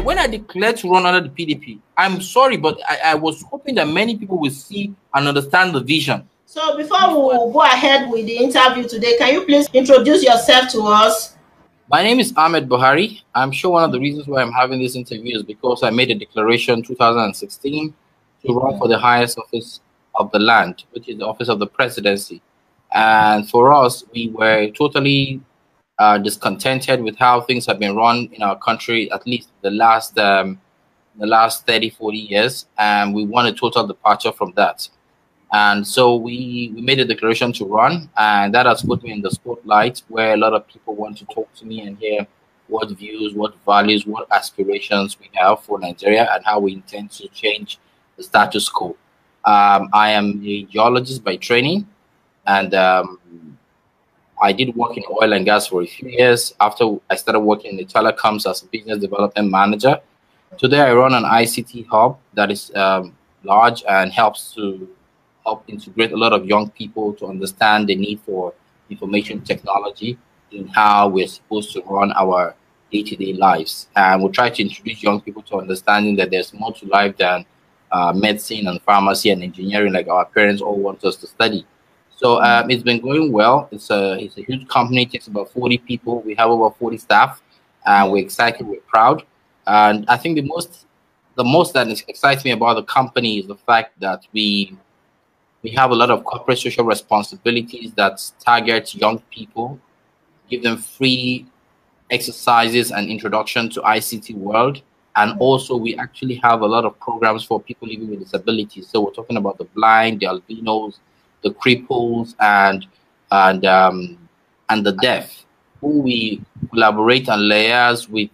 when I declared to run under the PDP, I'm sorry, but I was hoping that many people will see and understand the vision. So before we go ahead with the interview today, can you please introduce yourself to us? My name is Ahmed Buhari. I'm sure one of the reasons why I'm having this interview is because I made a declaration in 2016 to run for the highest office of the land, which is the office of the presidency. And for us, we were totally discontented with how things have been run in our country, at least the last 30, 40 years. And we want a total departure from that. And so we made a declaration to run, and that has put me in the spotlight where a lot of people want to talk to me and hear what views, what values, what aspirations we have for Nigeria and how we intend to change the status quo. I am a geologist by training, and I did work in oil and gas for a few years. After I started working in the telecoms as a business development manager. Today I run an ICT hub that is large and helps to integrate a lot of young people to understand the need for information technology in how we're supposed to run our day-to-day lives. And we'll try to introduce young people to understanding that there's more to life than medicine and pharmacy and engineering like our parents all want us to study. So it's been going well. It's a huge company. It takes about 40 people. We have over 40 staff. We're excited. We're proud. And I think the most that excites me about the company is the fact that we have a lot of corporate social responsibilities that target young people, give them free exercises and introduction to ICT world. And also we actually have a lot of programs for people living with disabilities. So we're talking about the blind, the albinos, the cripples, and the deaf, who we collaborate and liaise with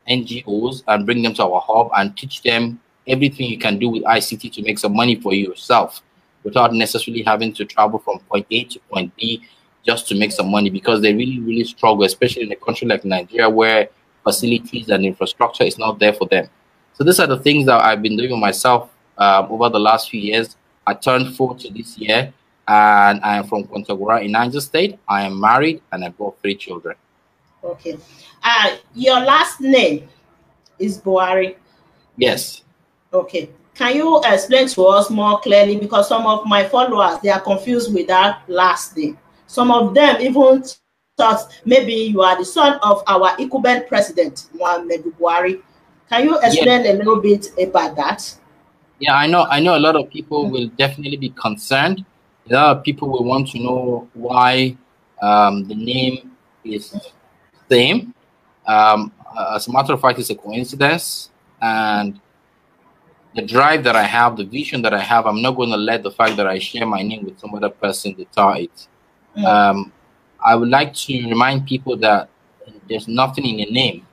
NGOs and bring them to our hub and teach them everything you can do with ICT to make some money for yourself, without necessarily having to travel from point A to point B just to make some money, because they really, really struggle, especially in a country like Nigeria where facilities and infrastructure is not there for them. So these are the things that I've been doing myself over the last few years. I turned 40 this year, and I am from Kwantagora in Niger State. I am married, and I've got 3 children. Okay. Your last name is Buhari? Yes. Okay. Can you explain to us more clearly? Because some of my followers, they are confused with that last name. Some of them even thought maybe you are the son of our incumbent president, Muhammad Buhari. Can you explain a little bit about that? Yeah, I know a lot of people will definitely be concerned. A lot of people will want to know why the name is same. As a matter of fact, it's a coincidence. And the drive that I have, the vision that I have, I'm not going to let the fact that I share my name with some other person deter it. I would like to remind people that there's nothing in the name,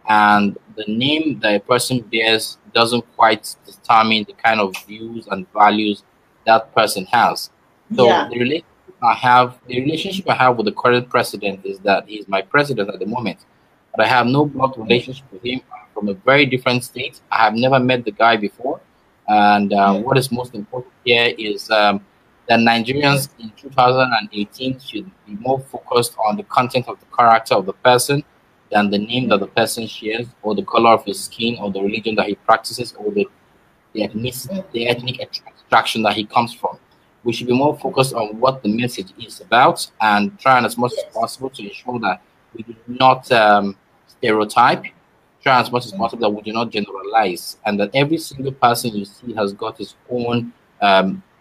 and the name that a person bears doesn't quite determine the kind of views and values that person has. So the relationship I have with the current president is that he's my president at the moment, but I have no blood relationship with him. From a very different state. I have never met the guy before. And what is most important here is that Nigerians in 2018 should be more focused on the content of the character of the person than the name that the person shares, or the color of his skin, or the religion that he practices, or the ethnic extraction that he comes from. We should be more focused on what the message is about, and trying as much as possible to ensure that we do not stereotype, try as much as possible that we do not generalize, and that every single person you see has got his own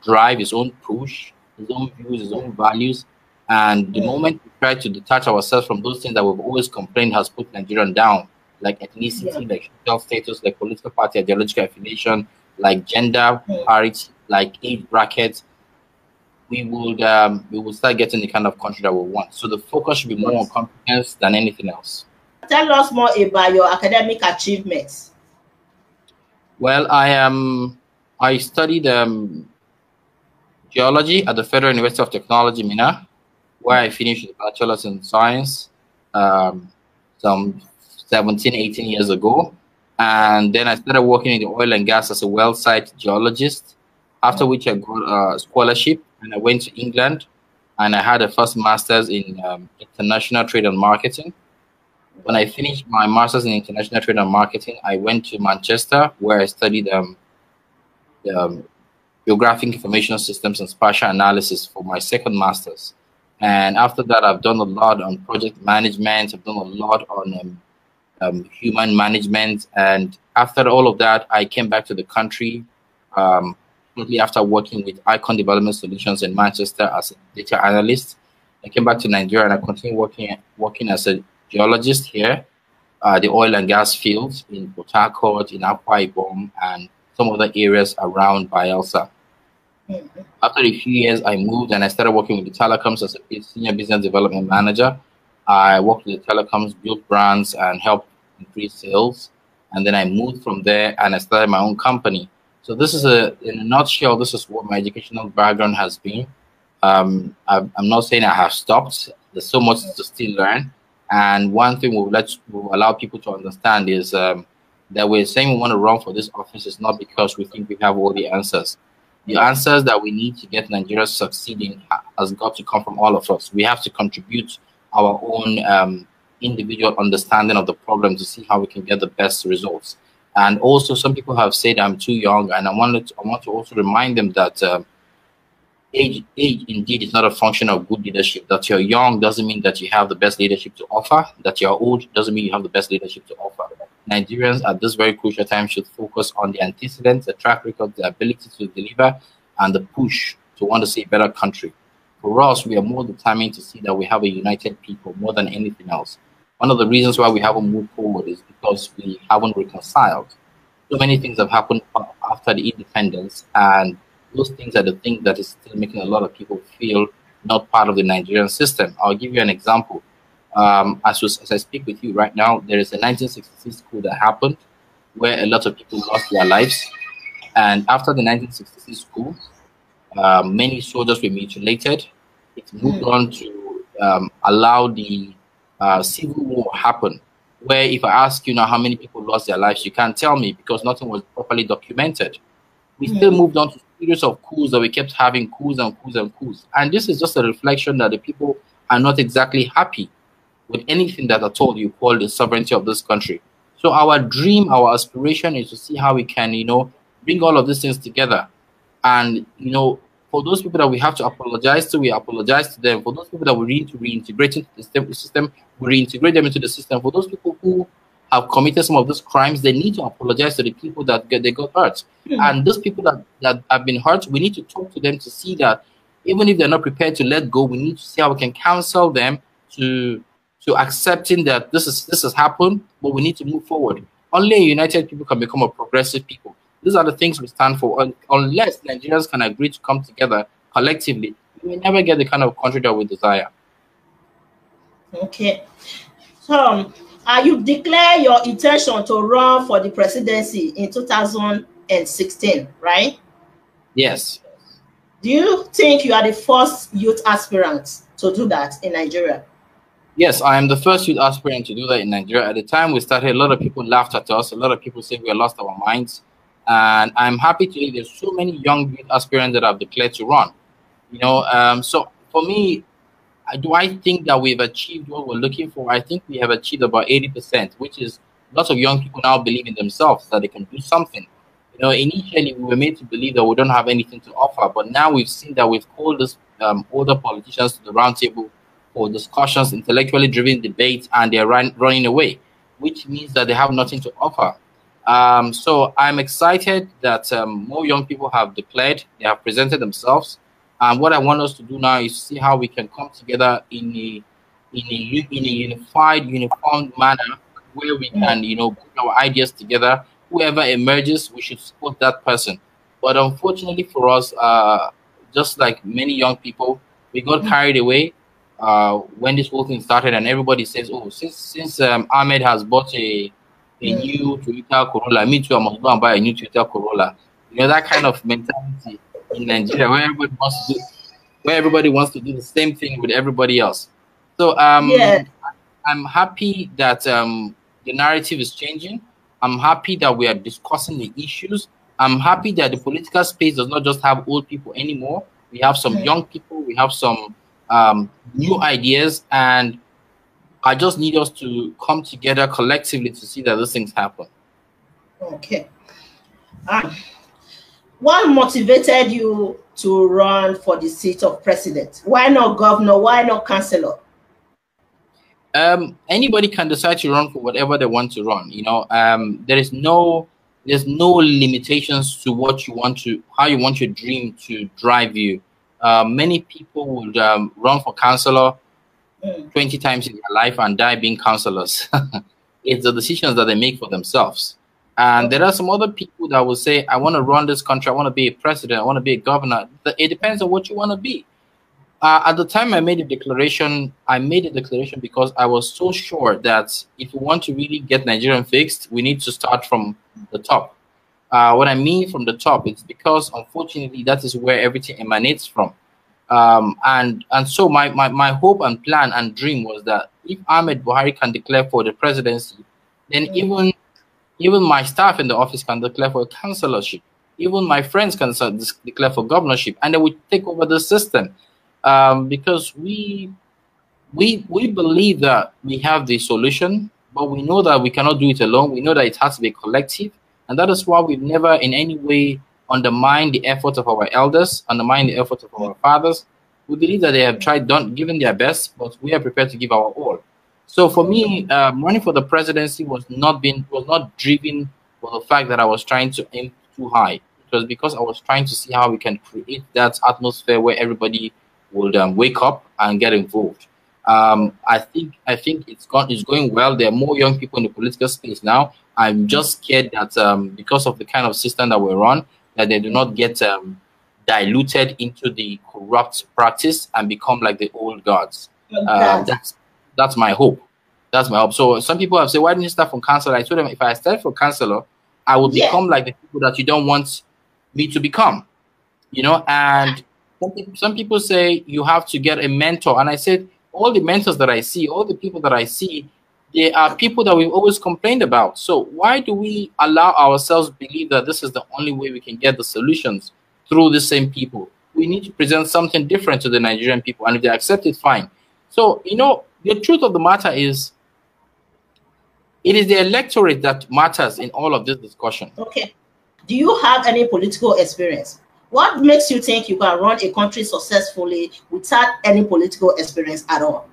drive, his own push, his own views, his own values. And the moment we try to detach ourselves from those things that we've always complained has put Nigerian down, like ethnicity, like social status, like political party ideological affiliation, like gender parity, like age brackets, we will start getting the kind of country that we want. So the focus should be more on competence than anything else. Tell us more about your academic achievements. Well, I studied geology at the Federal University of Technology, Minna, where I finished a bachelor's in science some 17, 18 years ago. And then I started working in the oil and gas as a well site geologist, after which I got a scholarship and I went to England, and I had a first master's in international trade and marketing. When I finished my master's in international trade and marketing, I went to Manchester, where I studied geographic information systems and spatial analysis for my second master's. And after that, I've done a lot on project management. I've done a lot on human management. And after all of that, I came back to the country shortly after working with Icon Development Solutions in Manchester as a data analyst. I came back to Nigeria and I continued working as a geologist here, the oil and gas fields in Port Harcourt, in Akwa Ibom, and some other areas around Bayelsa. After a few years, I moved and I started working with the telecoms as a senior business development manager. I worked with the telecoms, built brands, and helped increase sales. And then I moved from there and I started my own company. So this is in a nutshell, this is what my educational background has been. I'm not saying I have stopped. There's so much to still learn. And one thing we'll allow people to understand is that we're saying we want to run for this office is not because we think we have all the answers. The answers that we need to get Nigeria succeeding has got to come from all of us. We have to contribute our own individual understanding of the problem to see how we can get the best results. And also, some people have said I'm too young, and I want to also remind them that age indeed is not a function of good leadership. That you're young doesn't mean that you have the best leadership to offer. That you're old doesn't mean you have the best leadership to offer. Nigerians at this very crucial time should focus on the antecedents, the track record, the ability to deliver, and the push to want to see a better country. For us, we are more determined to see that we have a united people more than anything else. One of the reasons why we haven't moved forward is because we haven't reconciled. So many things have happened after the independence, and those things are the things that is still making a lot of people feel not part of the Nigerian system. I'll give you an example. As I speak with you right now, there is a 1966 coup that happened where a lot of people lost their lives. And after the 1966 coup, many soldiers were mutilated. It moved on to allow the civil war happen, where if I ask you now how many people lost their lives, you can't tell me because nothing was properly documented. We still moved on to series of coups that we kept having coups and coups and coups. And this is just a reflection that the people are not exactly happy with anything that at all you call the sovereignty of this country. So our dream, our aspiration is to see how we can, bring all of these things together. And, for those people that we have to apologize to, we apologize to them. For those people that we need to reintegrate into the system, we reintegrate them into the system. For those people who have committed some of those crimes, they need to apologize to the people that they got hurt. And those people that have been hurt, we need to talk to them to see that even if they're not prepared to let go, we need to see how we can counsel them to accepting that this has happened, but we need to move forward. Only a united people can become a progressive people. These are the things we stand for. Unless Nigerians can agree to come together collectively, we will never get the kind of country that we desire. Okay. So, you declare your intention to run for the presidency in 2016, right? Yes. Do you think you are the first youth aspirant to do that in Nigeria? Yes, I am the first youth aspirant to do that in Nigeria. At the time we started, a lot of people laughed at us. A lot of people said we had lost our minds. And I'm happy to say there's so many young youth aspirants that have declared to run. So for me, do I think that we've achieved what we're looking for? I think we have achieved about 80%, which is lots of young people now believe in themselves that they can do something. Initially we were made to believe that we don't have anything to offer, but now we've seen that we've called this older politicians to the round table for discussions, intellectually driven debates, and they're running away, which means that they have nothing to offer. So I'm excited that more young people have declared, they have presented themselves. And what I want us to do now is see how we can come together in a unified, uniform manner where we can, put our ideas together. Whoever emerges, we should support that person. But unfortunately for us, just like many young people, we got carried away when this whole thing started, and everybody says, "Oh, since Ahmed has bought a new Toyota Corolla, me too, I must go and buy a new Toyota Corolla." That kind of mentality in Nigeria, where everybody wants to do the same thing with everybody else. So I'm happy that the narrative is changing. I'm happy that we are discussing the issues. I'm happy that the political space does not just have old people anymore. We have some young people. We have some new ideas, and I just need us to come together collectively to see that those things happen. Okay. What motivated you to run for the seat of president? Why not governor? Why not councillor? Anybody can decide to run for whatever they want to run. You know, there's no limitations to what you want to, how you want your dream to drive you. Many people would run for councillor 20 times in their life and die being councillors. It's the decisions that they make for themselves. And there are some other people that will say, I want to run this country, I want to be a president, I want to be a governor. It depends on what you want to be. At the time I made a declaration, because I was so sure that if we want to really get Nigeria fixed, we need to start from the top. What I mean from the top, it's because unfortunately that is where everything emanates from. And so my hope and plan and dream was that if Ahmed Buhari can declare for the presidency, then even my staff in the office can declare for a councillorship. Even my friends can declare for governorship, and then we take over the system. Because we believe that we have the solution, but we know that we cannot do it alone. We know that it has to be collective, and that is why we've never in any way undermined the effort of our elders, undermined the effort of our fathers. We believe that they have given their best, but we are prepared to give our all. So for me, running for the presidency was not driven for the fact that I was trying to aim too high. It was because I was trying to see how we can create that atmosphere where everybody would wake up and get involved. I think it's going well. There are more young people in the political space now. I'm just scared that because of the kind of system that we're on, that they do not get diluted into the corrupt practice and become like the old gods. That's my hope. That's my hope. So some people have said, why didn't you start from councillor? I told them, if I start for councillor, I would become like the people that you don't want me to become. You know, and some people say you have to get a mentor. And I said, all the mentors that I see, all the people that I see, they are people that we've always complained about. So why do we allow ourselves to believe that this is the only way we can get the solutions through the same people? We need to present something different to the Nigerian people. And if they accept it, fine. So, you know, the truth of the matter is, it is the electorate that matters in all of this discussion. Okay. Do you have any political experience? What makes you think you can run a country successfully without any political experience at all?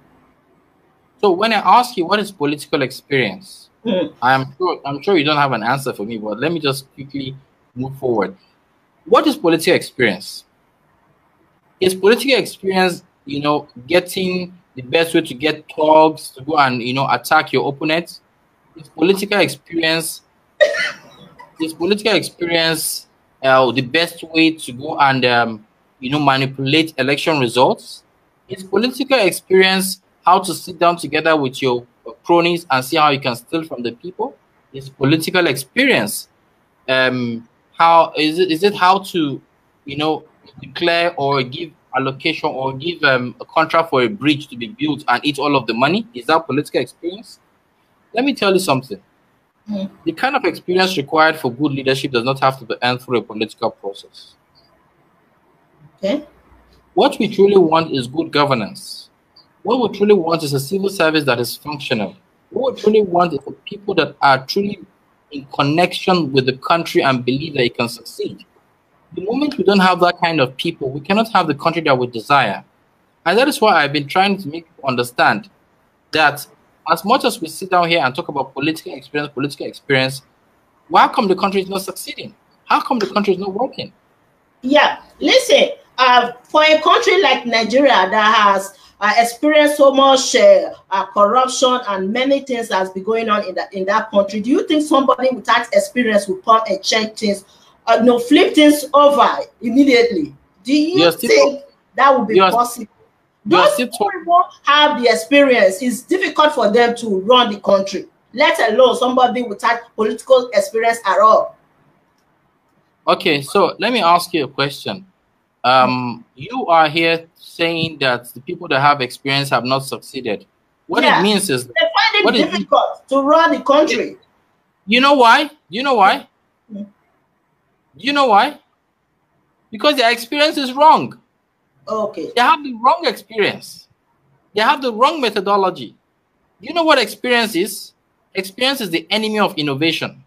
So when I ask you what is political experience, I'm sure you don't have an answer for me, but let me just quickly move forward. What is political experience? Is political experience, you know, getting the best way to get thugs to go and, you know, attack your opponent? Is political experience the best way to go and you know, manipulate election results? Is political experience how to sit down together with your cronies and see how you can steal from the people? Is political experience how is it how to, you know, declare or give allocation or give a contract for a bridge to be built and eat all of the money? Is that political experience? Let me tell you something. The kind of experience required for good leadership does not have to be earned through a political process. Okay. What we truly want is good governance. What we truly want is a civil service that is functional. What we truly want is the people that are truly in connection with the country and believe that it can succeed. The moment we don't have that kind of people, we cannot have the country that we desire. And that is why I've been trying to make people understand that as much as we sit down here and talk about political experience, why come the country is not succeeding? How come the country is not working? Yeah, listen, for a country like Nigeria that has experienced so much corruption and many things that's been going on in that country, do you think somebody without experience will come and change things, flip things over immediately? Do you think that would be possible? Those people have the experience. It's difficult for them to run the country, let alone somebody without political experience at all. Okay, so let me ask you a question. You are here saying that the people that have experience have not succeeded. What it means is they find it difficult to run the country. You know why? You know why? You know why? Because their experience is wrong. Okay. They have the wrong experience. They have the wrong methodology. You know what experience is? Experience is the enemy of innovation.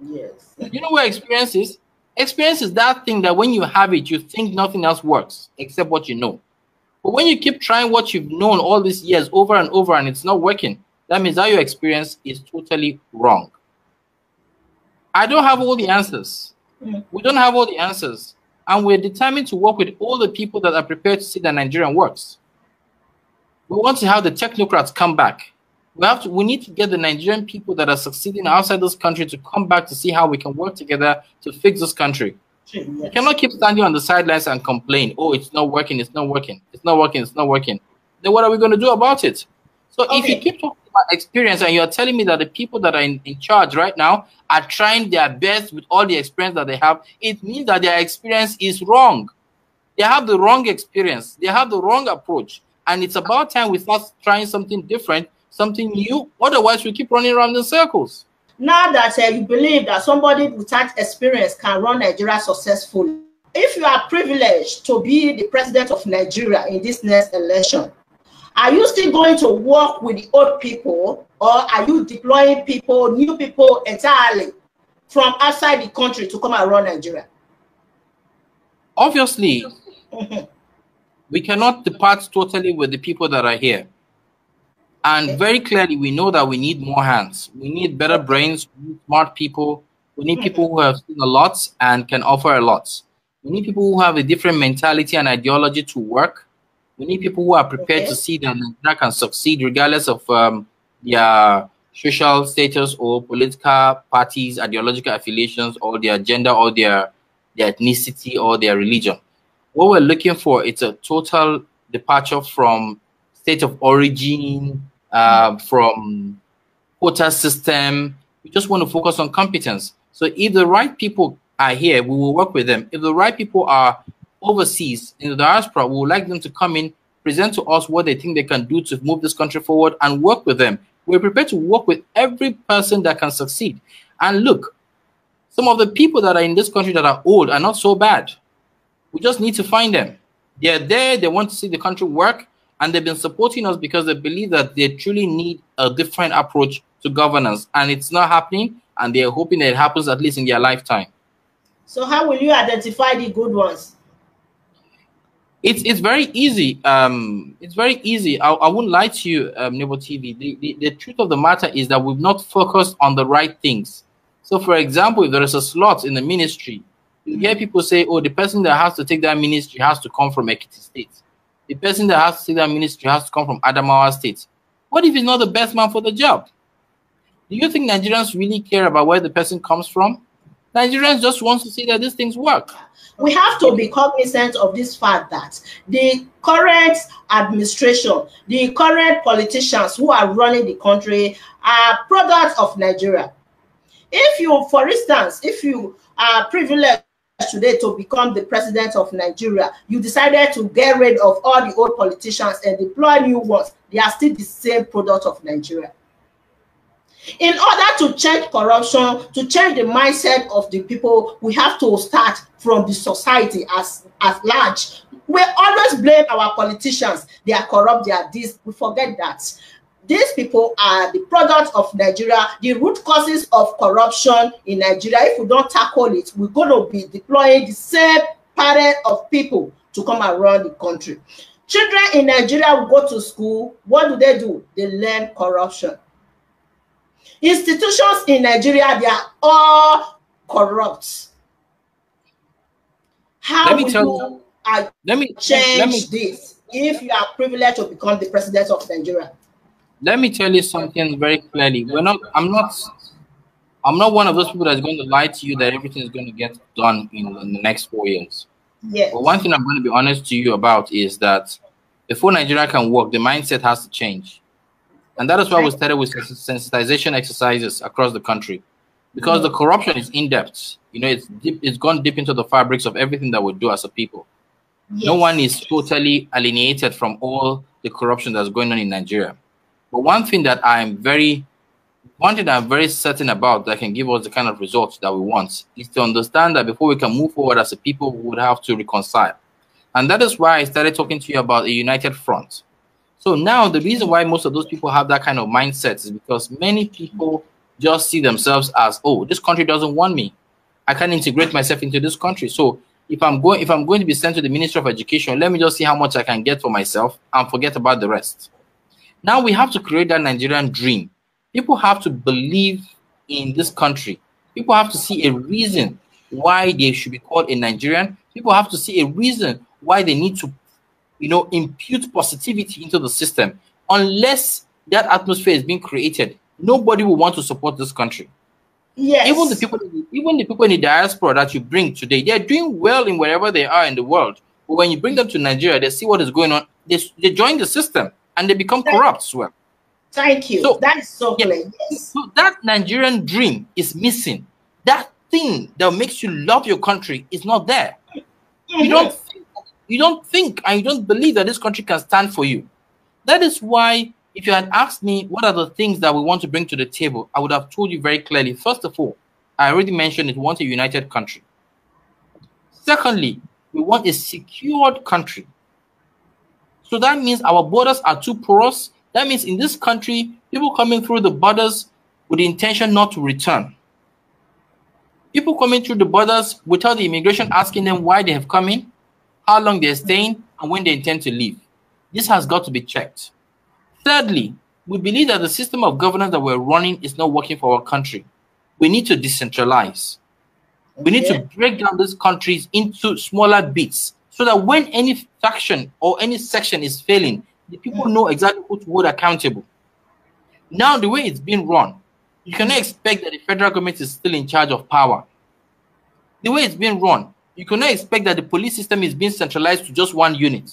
Yes. You know what experience is? Experience is that thing that when you have it, you think nothing else works except what you know. But when you keep trying what you've known all these years over and over and it's not working, that means that your experience is totally wrong. I don't have all the answers. We don't have all the answers. And we're determined to work with all the people that are prepared to see that Nigerian works. We want to have the technocrats come back. We need to get the Nigerian people that are succeeding outside this country to come back to see how we can work together to fix this country. Yes. We cannot keep standing on the sidelines and complain, oh, it's not working, it's not working, it's not working, it's not working. Then what are we going to do about it? So if you keep talking about experience and you're telling me that the people that are in charge right now are trying their best with all the experience that they have, it means that their experience is wrong. They have the wrong experience. They have the wrong approach. And it's about time we start trying something different, something new. Otherwise, we keep running around in circles. Now that you believe that somebody without experience can run Nigeria successfully, if you are privileged to be the president of Nigeria in this next election, are you still going to work with the old people, or are you deploying people, new people entirely from outside the country to come and run Nigeria? Obviously, we cannot depart totally with the people that are here. And very clearly, we know that we need more hands. We need better brains, we need smart people. We need people who have seen a lot and can offer a lot. We need people who have a different mentality and ideology to work. We need people who are prepared to see that Nigeria can succeed regardless of their social status or political parties, ideological affiliations, or their gender, or their ethnicity, or their religion. What we're looking for is a total departure from state of origin, from quota system. We just want to focus on competence. So if the right people are here, we will work with them. If the right people are overseas in the diaspora, we would like them to come in, present to us what they think they can do to move this country forward, and work with them. We're prepared to work with every person that can succeed. And look, some of the people that are in this country that are old are not so bad. We just need to find them. They're there, they want to see the country work, and they've been supporting us because they believe that they truly need a different approach to governance. And it's not happening, and they're hoping that it happens at least in their lifetime. So how will you identify the good ones? It's very easy. It's very easy. I wouldn't lie to you, Nebo TV. The truth of the matter is that we've not focused on the right things. So, for example, if there is a slot in the ministry, you hear people say, oh, the person that has to take that ministry has to come from Ekiti State. The person that has to take that ministry has to come from Adamawa State. What if he's not the best man for the job? Do you think Nigerians really care about where the person comes from? Nigerians just want to see that these things work. We have to be cognizant of this fact that the current administration, the current politicians who are running the country are products of Nigeria. If you, for instance, if you are privileged today to become the president of Nigeria, you decided to get rid of all the old politicians and deploy new ones, they are still the same product of Nigeria. In order to change corruption, to change the mindset of the people, we have to start from the society as large. We always blame our politicians. They are corrupt, they are this. We forget that. These people are the product of Nigeria, the root causes of corruption in Nigeria. If we don't tackle it, we're going to be deploying the same pattern of people to come around the country. Children in Nigeria will go to school. What do? They learn corruption. Institutions in Nigeria, they are all corrupt. How will you change this if you are privileged to become the president of Nigeria? Let me tell you something very clearly. I'm not one of those people that's going to lie to you that everything is going to get done in the next 4 years. Yes. But one thing I'm going to be honest to you about is that before Nigeria can work, the mindset has to change. And that is why we started with sensitization exercises across the country, because the corruption is in-depth. You know, it's gone deep into the fabrics of everything that we do as a people. Yes. No one is totally alienated from all the corruption that's going on in Nigeria. But one thing that I'm very certain about that can give us the kind of results that we want is to understand that before we can move forward as a people, we would have to reconcile. And that is why I started talking to you about a united front. So now the reason why most of those people have that kind of mindset is because many people just see themselves as, oh, this country doesn't want me. I can't integrate myself into this country. So if I'm going to be sent to the Ministry of Education, let me just see how much I can get for myself and forget about the rest. Now we have to create that Nigerian dream. People have to believe in this country. People have to see a reason why they should be called a Nigerian. People have to see a reason why they need to, impute positivity into the system. Unless that atmosphere is being created, nobody will want to support this country. Yes. Even the people in the diaspora that you bring today, they're doing well in wherever they are in the world. But when you bring them to Nigeria, they see what is going on. They join the system and they become corrupt as well. Thank you. So, that is so clear. Yes. So that Nigerian dream is missing. That thing that makes you love your country is not there. You don't think and you don't believe that this country can stand for you. That is why, if you had asked me what are the things that we want to bring to the table, I would have told you very clearly. First of all, I already mentioned it, we want a united country. Secondly, we want a secured country. So that means our borders are too porous. That means in this country, people coming through the borders with the intention not to return. People coming through the borders without the immigration asking them why they have come in, how long they're staying, and when they intend to leave. This has got to be checked. Thirdly, we believe that the system of governance that we're running is not working for our country. We need to decentralize. We need to break down these countries into smaller bits so that when any faction or any section is failing, the people know exactly who to hold accountable. Now, the way it's being run, you cannot expect that the federal government is still in charge of power. The way it's being run, you cannot expect that the police system is being centralized to just one unit.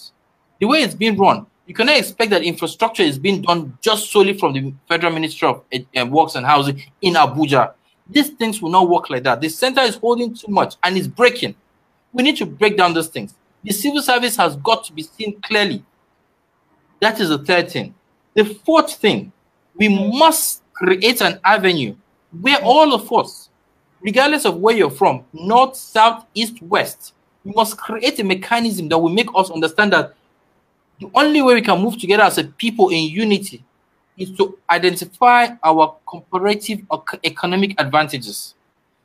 The way it's being run, you cannot expect that infrastructure is being done just solely from the Federal Ministry of Works and Housing in Abuja. These things will not work like that. The center is holding too much and it's breaking. We need to break down those things. The civil service has got to be seen clearly. That is the third thing. The fourth thing, we must create an avenue where all of us, regardless of where you're from, north, south, east, west, we must create a mechanism that will make us understand that the only way we can move together as a people in unity is to identify our comparative economic advantages.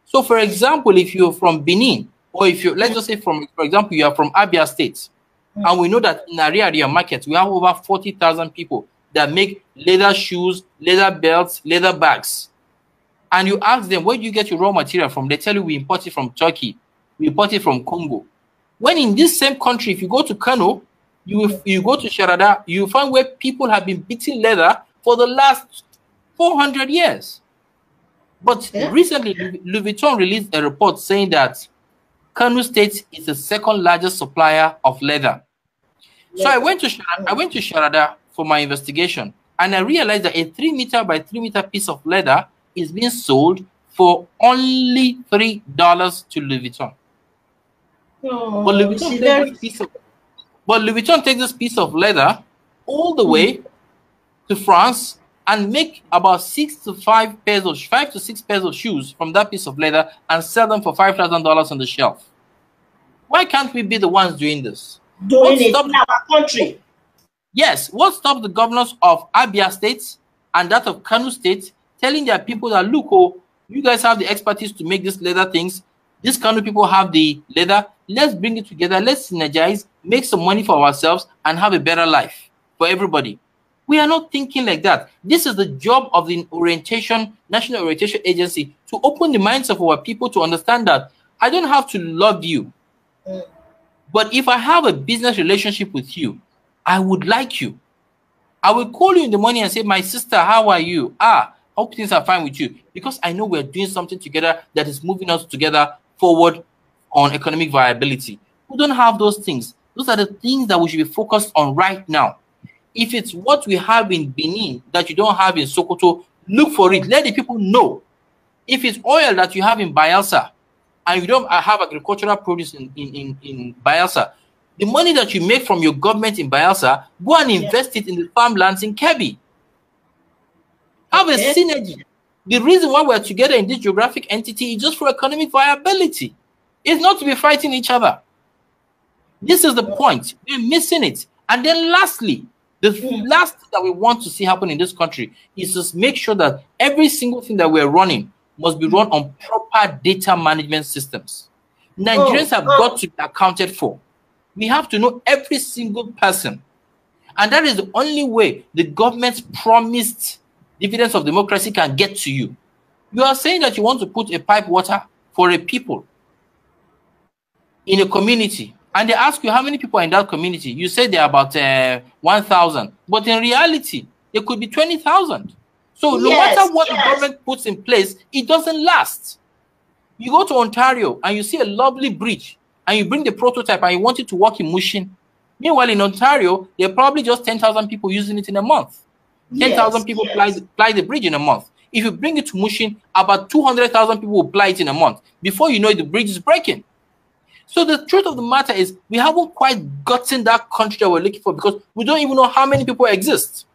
So, for example, if you're from Benin, or if you, let's just say, for example, you are from Abia State, and we know that in area market, we have over 40,000 people that make leather shoes, leather belts, leather bags. And you ask them, where do you get your raw material from? They tell you we import it from Turkey, we import it from Congo. When in this same country, if you go to Kano, you go to Sharada, you find where people have been beating leather for the last 400 years. But recently, Louis Vuitton released a report saying that Kano State is the second largest supplier of leather. So I went to Sharada for my investigation, and I realized that a 3 meter by 3 meter piece of leather is being sold for only $3 to Louis Vuitton. Oh, but Louis Vuitton takes this piece of leather all the way to France and make about 5 to 6 pairs of shoes from that piece of leather and sell them for $5,000 on the shelf. Why can't we be the ones doing this? Doing it in our country. Yes. What stops the governors of Abia State and that of Kano State telling their people that, look, oh, you guys have the expertise to make these leather things. These Kano people have the leather. Let's bring it together. Let's synergize, make some money for ourselves, and have a better life for everybody. We are not thinking like that. This is the job of the National Orientation Agency, to open the minds of our people to understand that I don't have to love you. But if I have a business relationship with you, I would like you. I will call you in the morning and say, my sister, how are you? Hope things are fine with you. Because I know we're doing something together that is moving us together forward on economic viability. We don't have those things. Those are the things that we should be focused on right now. If it's what we have in Benin that you don't have in Sokoto, look for it. Let the people know. If it's oil that you have in Bayelsa and you don't have agricultural produce in Bayelsa, the money that you make from your government in Bayelsa, go and invest it in the farmlands in Kebbi. Have a synergy. The reason why we're together in this geographic entity is just for economic viability. It's not to be fighting each other. This is the point. We're missing it. And then lastly, The last thing that we want to see happen in this country is to make sure that every single thing that we're running must be run on proper data management systems. Nigerians have got to be accounted for. We have to know every single person. And that is the only way the government's promised dividends of democracy can get to you. You are saying that you want to put a pipe water for a people in a community, and they ask you how many people are in that community. You say there are about 1,000, but in reality, there could be 20,000. So no matter what the government puts in place, it doesn't last. You go to Ontario and you see a lovely bridge, and you bring the prototype and you want it to work in Mushin. Meanwhile, in Ontario, there are probably just 10,000 people using it in a month. 10,000 people ply the bridge in a month. If you bring it to Mushin, about 200,000 people will ply it in a month. Before you know it, the bridge is breaking. So the truth of the matter is we haven't quite gotten that country that we're looking for, because we don't even know how many people exist.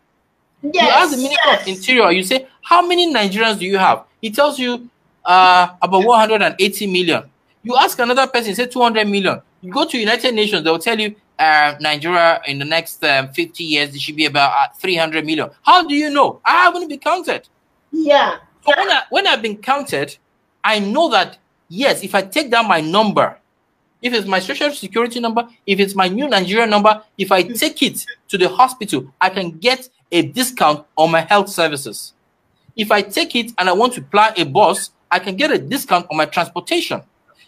You ask the Minister of Interior, you say, how many Nigerians do you have? He tells you about 180 million. You ask another person, say 200 million. You go to United Nations, they'll tell you Nigeria in the next 50 years, there should be about 300 million. How do you know? I haven't been counted. Yeah. So when I've been counted, I know that, yes, if I take down my number, if it's my social security number, if it's my new Nigeria number, if I take it to the hospital, I can get a discount on my health services. If I take it and I want to fly a bus, I can get a discount on my transportation.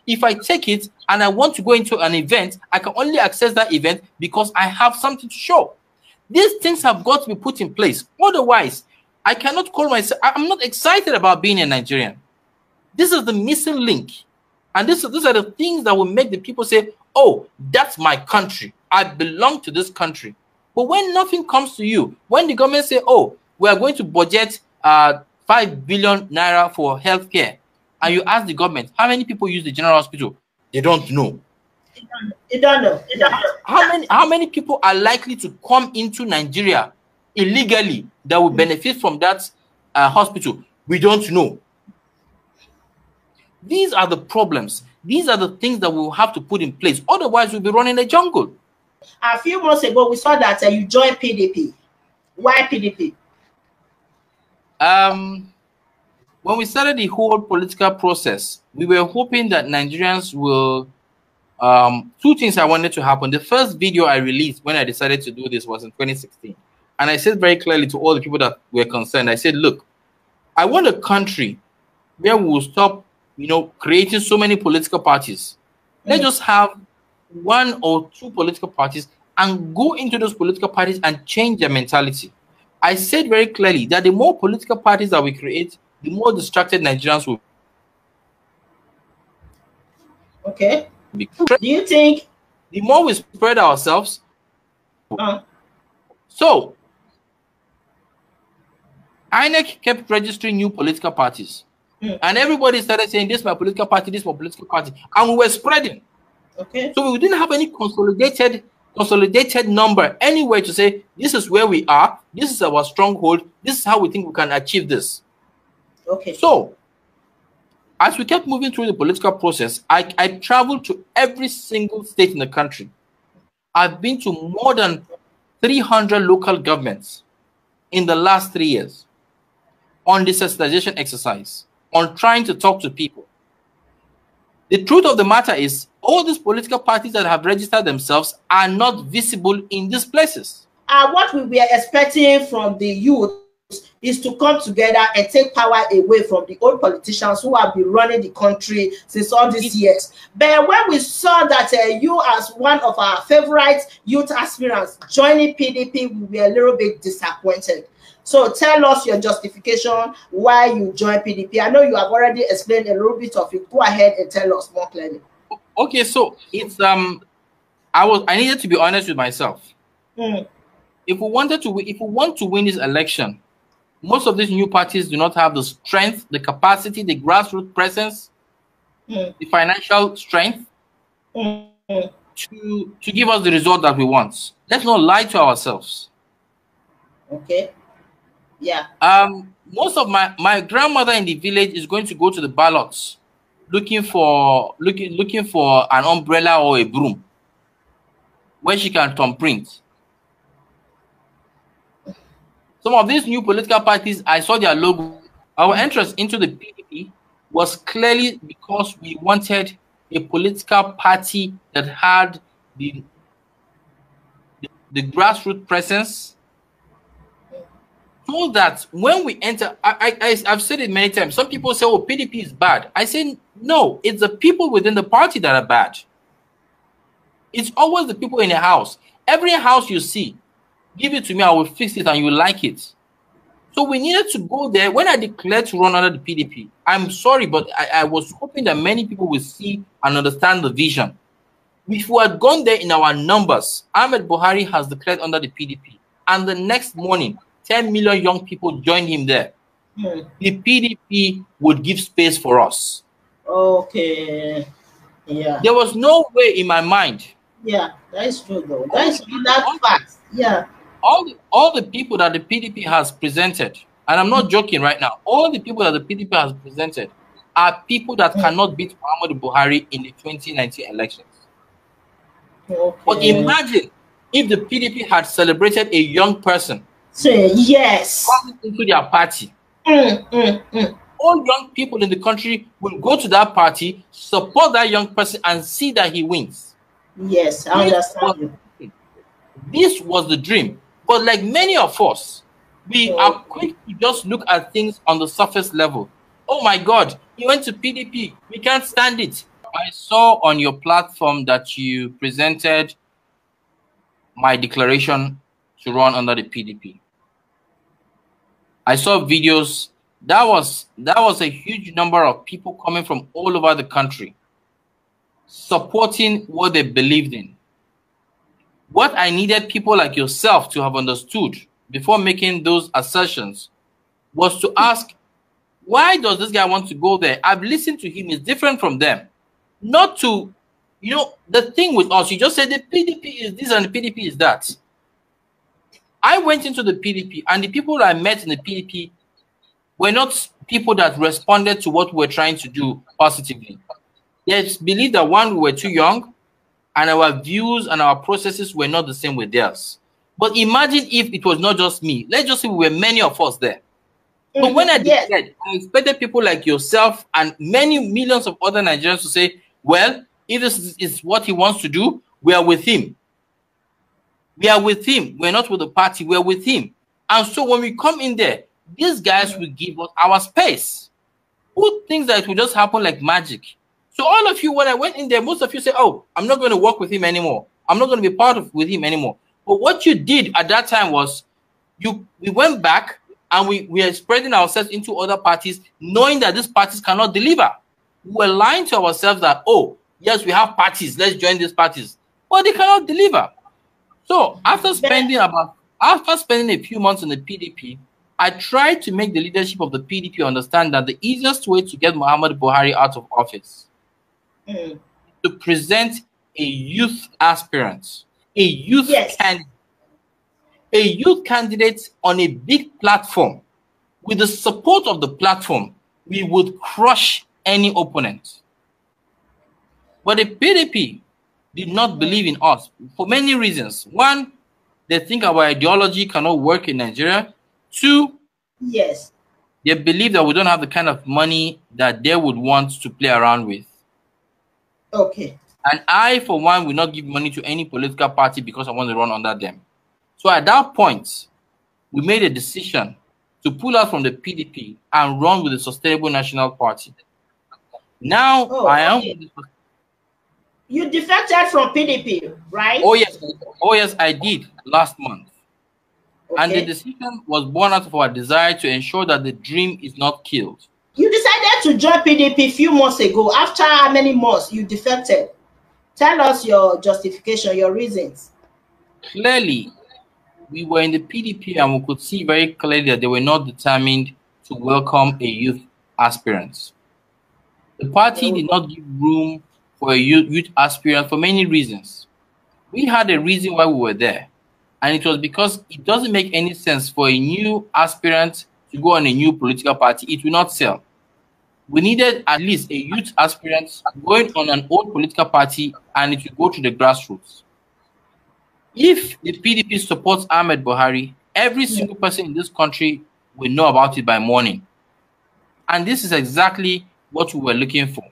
If I take it and I want to go into an event, I can only access that event because I have something to show. These things have got to be put in place. Otherwise, I cannot call myself, I'm not excited about being a Nigerian. This is the missing link. And these are the things that will make the people say, oh, that's my country. I belong to this country. But when nothing comes to you, when the government say, oh, we are going to budget 5 billion naira for healthcare, and you ask the government, how many people use the general hospital? They don't know. They don't know. How many people are likely to come into Nigeria illegally that will benefit from that hospital? We don't know. These are the problems. These are the things that we will have to put in place. Otherwise, we'll be running a jungle. A few months ago, we saw that you joined PDP. Why PDP? When we started the whole political process, we were hoping that Nigerians will... two things I wanted to happen. The first video I released when I decided to do this was in 2016. And I said very clearly to all the people that were concerned, I said, look, I want a country where we will stop, creating so many political parties. Let's just have 1 or 2 political parties and go into those political parties and change their mentality. I said very clearly that the more political parties that we create, the more distracted Nigerians will be. Do you think the more we spread ourselves? So INEC kept registering new political parties. And everybody started saying, this is my political party, this is my political party. And we were spreading. So we didn't have any consolidated number anywhere to say, this is where we are, this is our stronghold, this is how we think we can achieve this. So as we kept moving through the political process, I traveled to every single state in the country. I've been to more than 300 local governments in the last 3 years on this sensitization exercise, on trying to talk to people. The truth of the matter is, all these political parties that have registered themselves are not visible in these places. What we were expecting from the youth is to come together and take power away from the old politicians who have been running the country since all these years. But when we saw that you, as one of our favorite youth aspirants, joining PDP, we were a little bit disappointed. So tell us your justification why you joined PDP. I know you have already explained a little bit of it. Go ahead and tell us more clearly. Okay, so it's I needed to be honest with myself. If we want to win this election, most of these new parties do not have the strength, the capacity, the grassroots presence, the financial strength to give us the result that we want. Let's not lie to ourselves. Most of my grandmother in the village is going to go to the ballots looking for an umbrella or a broom where she can thumbprint. Some of these new political parties, I saw their logo. Our interest into the PDP was clearly because we wanted a political party that had the grassroots presence, so that when we enter, I've said it many times. Some people say, "Oh, PDP is bad." I say, no, it's the people within the party that are bad. It's always the people in the house. Every house you see, give it to me, I will fix it, and you will like it. So we needed to go there. When I declared to run under the PDP, I'm sorry, but I was hoping that many people will see and understand the vision. If we had gone there in our numbers, Ahmed Buhari has declared under the PDP, and the next morning, 10 million young people joined him there. The PDP would give space for us. Okay. Yeah. There was no way in my mind. Yeah, that is true though. That's fact. Yeah. All the people that the PDP has presented, and I'm not joking right now, all the people that the PDP has presented are people that cannot beat Muhammadu Buhari in the 2019 elections. Okay. But imagine if the PDP had celebrated a young person. Yes. Coming into their party. All young people in the country will go to that party, support that young person, and see that he wins. Yes, I understand. This was the dream. But like many of us, we are quick to just look at things on the surface level. Oh my God, he went to PDP. We can't stand it. I saw on your platform that you presented my declaration to run under the PDP. I saw videos. That was a huge number of people coming from all over the country, supporting what they believed in. What I needed people like yourself to have understood before making those assertions was to ask, why does this guy want to go there? I've listened to him. He's different from them. Not to, the thing with us, you just said the PDP is this and the PDP is that. I went into the PDP, and the people I met in the PDP were not people that responded to what we're trying to do positively. They believed that, one, we were too young, and our views and our processes were not the same with theirs. But imagine if it was not just me. Let's just say we were many of us there. So when I declared, I expected people like yourself and many millions of other Nigerians to say, well, if this is what he wants to do, we are with him. We are with him. We're not with the party. We're with him. And so when we come in there, these guys will give us our space. Who thinks that it will just happen like magic? So all of you, when I went in there, most of you say, oh, I'm not going to work with him anymore. I'm not going to be with him anymore. But what you did at that time was we went back and we are spreading ourselves into other parties, knowing that these parties cannot deliver. We were lying to ourselves that, oh, yes, we have parties. Let's join these parties. But they cannot deliver. So after spending a few months in the PDP, I tried to make the leadership of the PDP understand that the easiest way to get Muhammadu Buhari out of office is to present a youth aspirant, a youth candidate, on a big platform. With the support of the platform, we would crush any opponent. But the PDP did not believe in us for many reasons. One, they think our ideology cannot work in Nigeria. Two, they believe that we don't have the kind of money that they would want to play around with. Okay. And I, for one, will not give money to any political party because I want to run under them. So at that point, we made a decision to pull out from the PDP and run with the Sustainable National Party. Now, You defected from PDP, right? Oh yes, I did last month. Okay. And the decision was born out of our desire to ensure that the dream is not killed. You decided to join PDP a few months ago. After how many months you defected? Tell us your justification, your reasons. Clearly, we were in the PDP and we could see very clearly that they were not determined to welcome a youth aspirant. The party did not give room for a youth aspirant for many reasons. We had a reason why we were there, and it was because it doesn't make any sense for a new aspirant to go on a new political party. It will not sell. We needed at least a youth aspirant going on an old political party, and it will go to the grassroots. If the PDP supports Ahmed Buhari, Every single person in this country will know about it by morning. And this is exactly what we were looking for.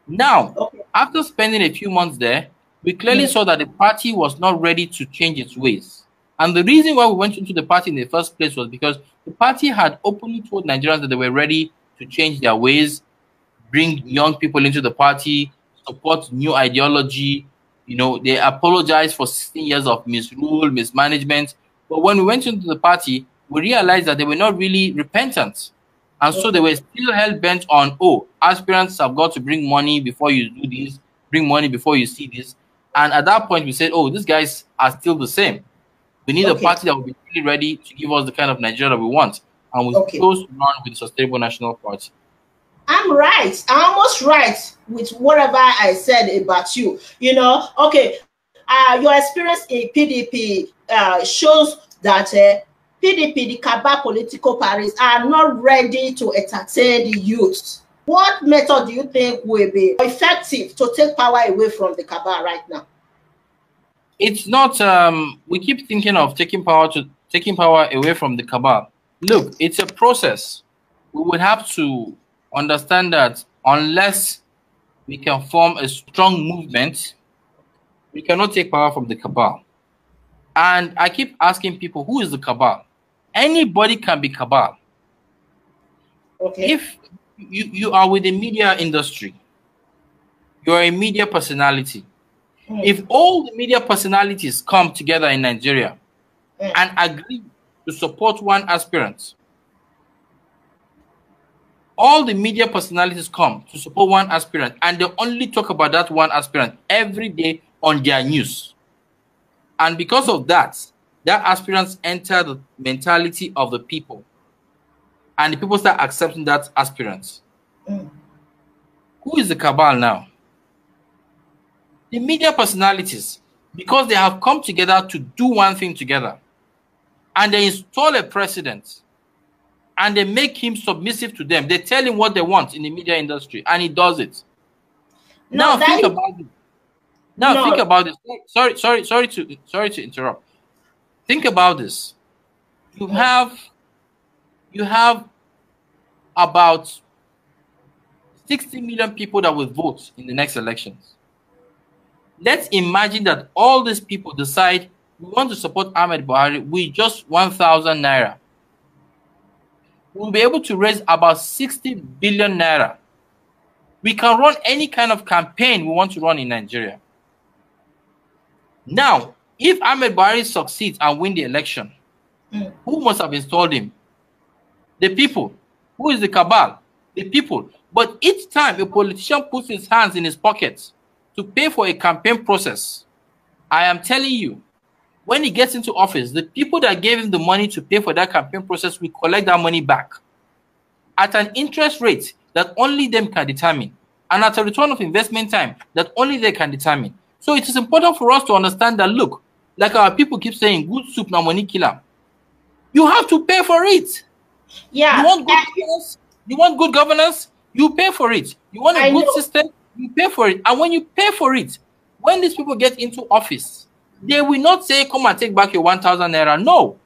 Now, after spending a few months there, we clearly saw that the party was not ready to change its ways. And the reason why we went into the party in the first place was because the party had openly told Nigerians that they were ready to change their ways, bring young people into the party, support new ideology. You know, they apologized for 16 years of misrule, mismanagement. But when we went into the party, we realized that they were not really repentant. And so they were still hell-bent on, oh, aspirants have got to bring money before you do this, bring money before you see this. And at that point, we said, oh, these guys are still the same. We need a party that will be really ready to give us the kind of Nigeria that we want. And we chose to run with the Sustainable National Party. I'm right. I'm almost right with whatever I said about you. You know, your experience in PDP shows that PDP, the cabal political parties, are not ready to entertain the youth. What method do you think will be effective to take power away from the cabal right now? It's not. We keep thinking of taking power away from the cabal. Look, it's a process. We would have to understand that unless we can form a strong movement, we cannot take power from the cabal. And I keep asking people, who is the cabal? Anybody can be cabal. If you are with the media industry, you are a media personality. If all the media personalities come together in Nigeria and agree to support one aspirant, all the media personalities come to support one aspirant, and they only talk about that one aspirant every day on their news. And because of that, that aspirants enter the mentality of the people, and the people start accepting that aspirant. Who is the cabal now? The media personalities, because they have come together to do one thing together, and they install a president, and they make him submissive to them. They tell him what they want in the media industry, and he does it. Now think about it. Think about this. Sorry to interrupt. Think about this. You have about 60 million people that will vote in the next elections. Let's imagine that all these people decide we want to support Ahmed Buhari with just 1,000 naira. We'll be able to raise about 60 billion naira. We can run any kind of campaign we want to run in Nigeria. Now, if Ahmed Buhari succeeds and win the election, who must have installed him? The people. Who is the cabal? The people. But each time a politician puts his hands in his pockets to pay for a campaign process, I am telling you, when he gets into office, the people that gave him the money to pay for that campaign process will collect that money back at an interest rate that only them can determine, and at a return of investment time that only they can determine. So it is important for us to understand that, look, like our people keep saying, good soup, no money killer. You have to pay for it. Yeah. You want good governance? You want good governance? You pay for it. You want a good system? You pay for it. And when you pay for it, when these people get into office, they will not say, come and take back your 1,000 naira. No.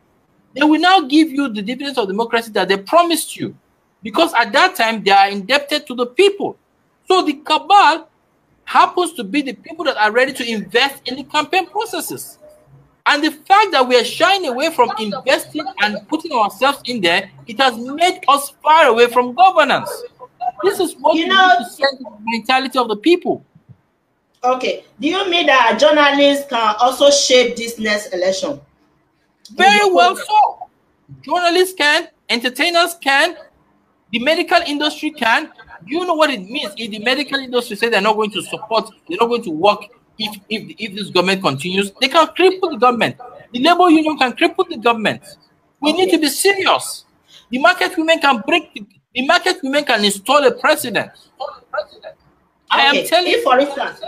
They will now give you the dividends of democracy that they promised you. Because at that time, they are indebted to the people. So the cabal happens to be the people that are ready to invest in the campaign processes. And the fact that we are shying away from investing and putting ourselves in there, it has made us far away from governance. This is what you know, to set the mentality of the people. Okay. Do you mean that journalists can also shape this next election? Very well so. Journalists can, entertainers can, the medical industry can. Do you know what it means if the medical industry say they're not going to support, they're not going to work if this government continues? They can cripple the government. The labor union can cripple the government. We need to be serious. The market women can break the market women can install a president. I am telling you. For instance,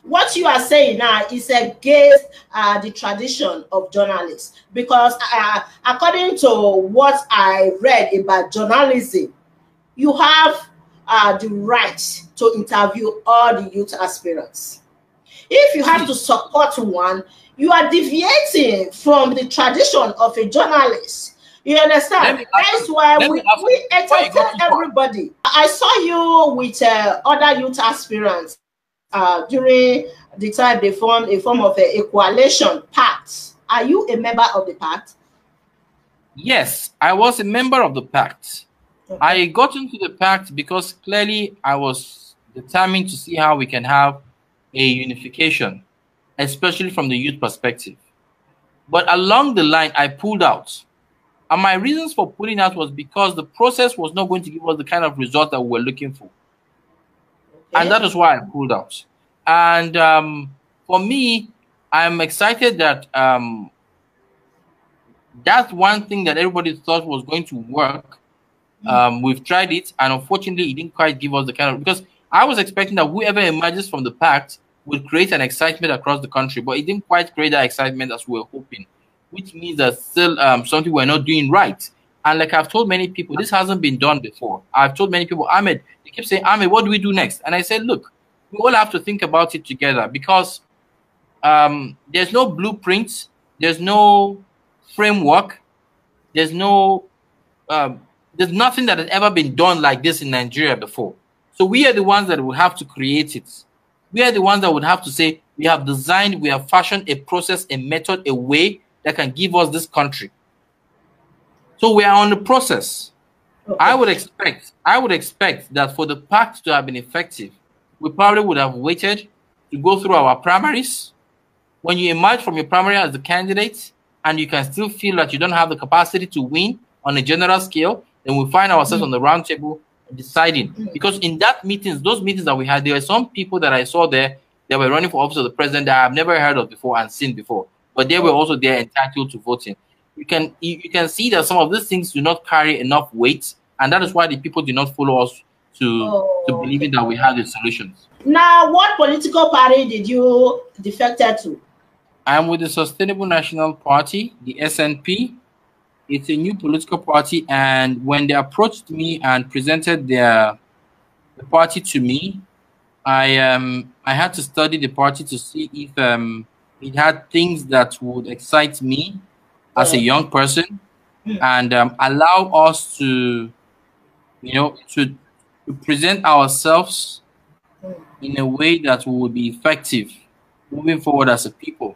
what you are saying now is against the tradition of journalists, because according to what I read about journalism, you have the right to interview all the youth aspirants. If you have to support one, you are deviating from the tradition of a journalist. You understand? That's why we entertain everybody. I saw you with other youth aspirants during the time they formed a form of a coalition pact. Are you a member of the pact? Yes, I was a member of the pact. Okay. I got into the pact because clearly I was determined to see how we can have a unification, especially from the youth perspective. But along the line, I pulled out. And my reasons for pulling out was because the process was not going to give us the kind of result that we were looking for. Okay. And that is why I pulled out. And for me, I'm excited that that's one thing that everybody thought was going to work. We've tried it, and unfortunately, it didn't quite give us the kind of, because I was expecting that whoever emerges from the pact would create an excitement across the country, but it didn't quite create that excitement as we were hoping, which means that still something we're not doing right. And like I've told many people, this hasn't been done before. I've told many people, Ahmed, they keep saying, Ahmed, what do we do next? And I said, look, we all have to think about it together, because there's no blueprint, there's no framework, there's nothing that has ever been done like this in Nigeria before. So we are the ones that will have to create it. We are the ones that would have to say, we have designed, we have fashioned a process, a method, a way that can give us this country. So we are on the process. Okay. I would expect that for the pact to have been effective, we probably would have waited to go through our primaries. When you emerge from your primary as a candidate and you can still feel that you don't have the capacity to win on a general scale, then we find ourselves on the round table deciding. Because in that meetings, those meetings that we had, there were some people that I saw there that were running for office of the president that I have never heard of before and seen before, but they were also there entitled to voting. You can see that some of these things do not carry enough weight, and that is why the people do not follow us to believing that we have the solutions. Now, what political party did you defected to? I'm with the Sustainable National Party, the SNP. It's a new political party, and when they approached me and presented the party to me, I had to study the party to see if it had things that would excite me as a young person, and allow us to, to present ourselves in a way that would be effective moving forward as a people.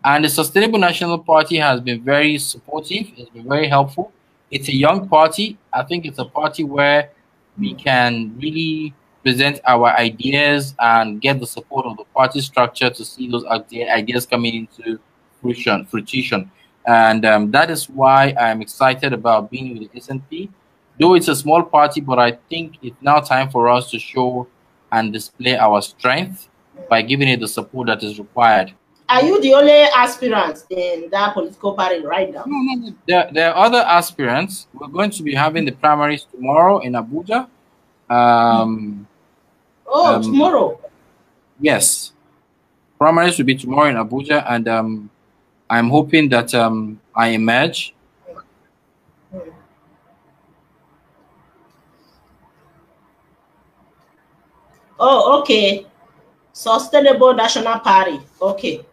And the Sustainable National Party has been very supportive. It's been very helpful. It's a young party. I think it's a party where we can really present our ideas and get the support of the party structure to see those ideas coming into fruition. And that is why I'm excited about being with the SNP. Though it's a small party, but I think it's now time for us to show and display our strength by giving it the support that is required. Are you the only aspirant in that political party right now? No. There are other aspirants. We're going to be having the primaries tomorrow in Abuja. Tomorrow? Yes. Primaries will be tomorrow in Abuja, and I'm hoping that I emerge. Oh, okay. Sustainable National Party. Okay.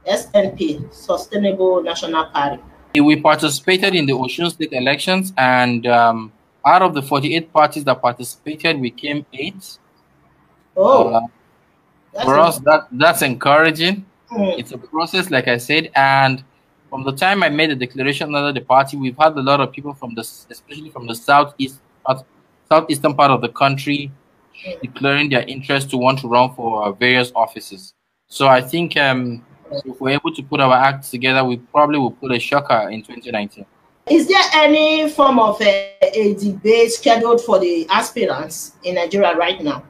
SNP, Sustainable National Party. We participated in the Osun State elections, and out of the 48 parties that participated, we came 8. For us, that's encouraging. It's a process, like I said, and from the time I made the declaration under the party, we've had a lot of people from especially from the southeastern part of the country, declaring their interest to want to run for various offices. So I think if we're able to put our acts together, we probably will pull a shocker in 2019. Is there any form of a debate scheduled for the aspirants in Nigeria right now?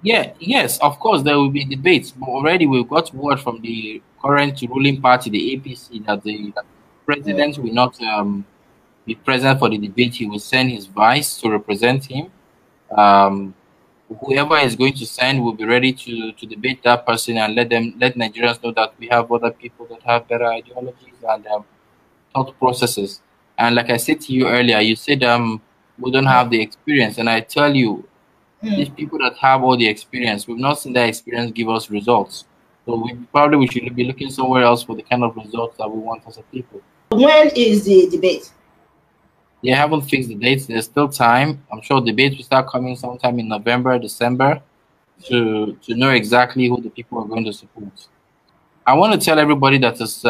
Yes, of course, there will be debates, but already we've got word from the current ruling party, the APC, that the president will not be present for the debate. He will send his vice to represent him. Whoever is going to send will be ready to debate that person and let Nigerians know that we have other people that have better ideologies and thought processes. And like I said to you earlier, you said we don't have the experience, and I tell you, these people that have all the experience, we've not seen that experience give us results. So we should be looking somewhere else for the kind of results that we want as a people. When is the debate? They haven't fixed the dates. There's still time. I'm sure debates will start coming sometime in November, December, to know exactly who the people are going to support. I want to tell everybody that is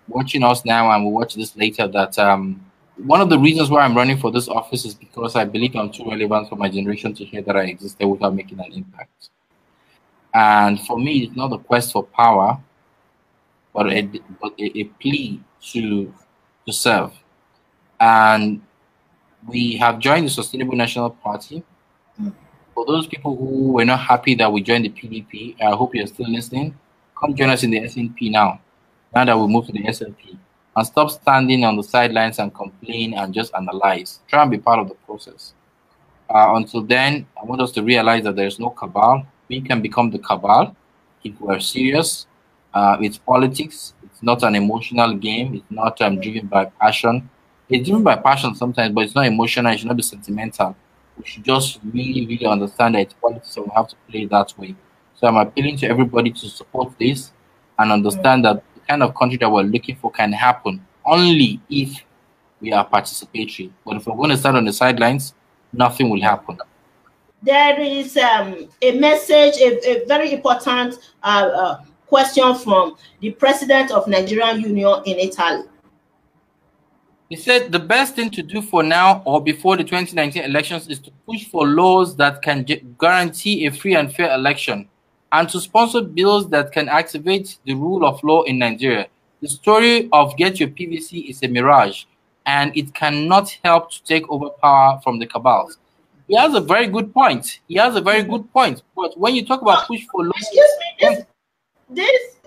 watching us now and will watch this later that one of the reasons why I'm running for this office is because I believe I'm too relevant for my generation to hear that I existed without making an impact. And for me, it's not a quest for power, but a plea to serve. And we have joined the Sustainable National Party. For those people who were not happy that we joined the PDP, I hope you're still listening. Come join us in the SNP now that we move to the SNP. And stop standing on the sidelines and complain and just analyze. Try and be part of the process. Until then, I want us to realize that there's no cabal. We can become the cabal if we're serious. It's politics. It's not an emotional game. It's not driven by passion. It's driven by passion sometimes, but it's not emotional. It should not be sentimental. We should just really, really understand that it's politics and we have to play it that way. So I'm appealing to everybody to support this and understand that the kind of country that we're looking for can happen only if we are participatory. But if we're going to stand on the sidelines, nothing will happen. There is a message, a very important question from the president of Nigerian Union in Italy. He said the best thing to do for now or before the 2019 elections is to push for laws that can guarantee a free and fair election and to sponsor bills that can activate the rule of law in Nigeria. The story of Get Your PVC is a mirage, and it cannot help to take over power from the cabals. He has a very good point. But when you talk about push for law... Excuse me,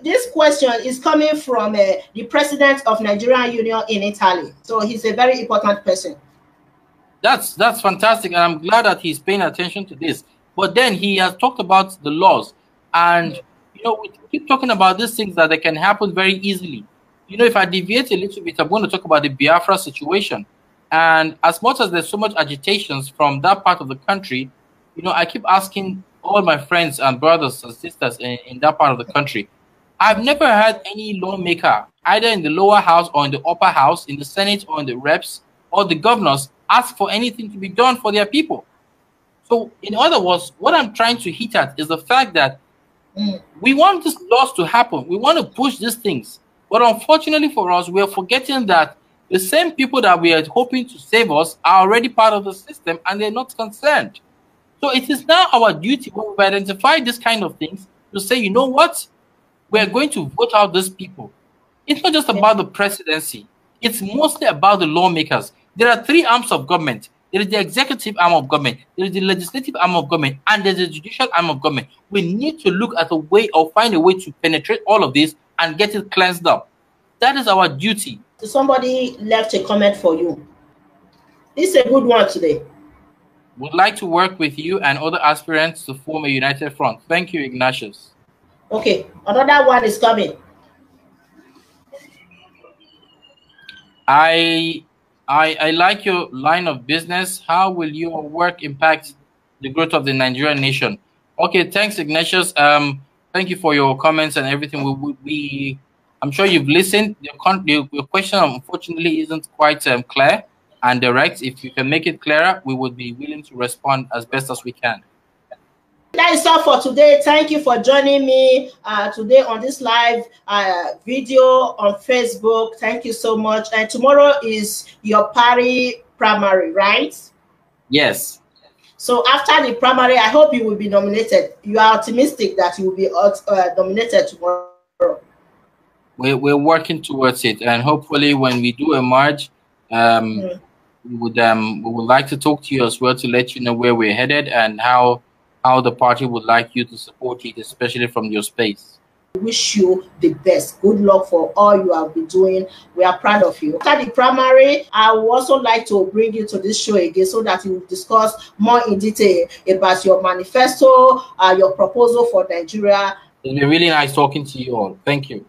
this question is coming from the president of Nigerian Union in Italy. So he's a very important person. That's fantastic, and I'm glad that he's paying attention to this. But then he has talked about the laws, and we keep talking about these things that they can happen very easily. If I deviate a little bit, I'm going to talk about the Biafra situation. And as much as there's so much agitations from that part of the country, I keep asking all my friends and brothers and sisters in that part of the country, I've never had any lawmaker, either in the lower house or in the upper house, in the Senate or in the reps or the governors, ask for anything to be done for their people. So, in other words, what I'm trying to hit at is the fact that we want these laws to happen. We want to push these things. But unfortunately for us, we are forgetting that the same people that we are hoping to save us are already part of the system and they're not concerned. So it is now our duty when we identify this kind of things to say, you know what? We're going to vote out these people. It's not just about the presidency. It's mostly about the lawmakers. There are three arms of government. There is the executive arm of government, there is the legislative arm of government, and there's the judicial arm of government. We need to look at a way or find a way to penetrate all of this and get it cleansed up. That is our duty. Somebody left a comment for you. This is a good one today. Would like to work with you and other aspirants to form a united front. Thank you, Ignatius. Okay, another one is coming. I like your line of business. How will your work impact the growth of the Nigerian nation? Okay, thanks, Ignatius. Thank you for your comments and everything. I'm sure you've listened. Your question, unfortunately, isn't quite clear and direct. If you can make it clearer, we would be willing to respond as best as we can. That is all for today. Thank you for joining me today on this live video on Facebook. Thank you so much. And tomorrow is your party primary, right? Yes. So after the primary, I hope you will be nominated. You are optimistic that you will be nominated tomorrow. We're working towards it, and hopefully when we do emerge, we would like to talk to you as well to let you know where we're headed and how the party would like you to support it, especially from your space. We wish you the best. Good luck for all you have been doing. We are proud of you. After the primary, I would also like to bring you to this show again so that we will discuss more in detail about your manifesto, your proposal for Nigeria. It's been really nice talking to you all. Thank you.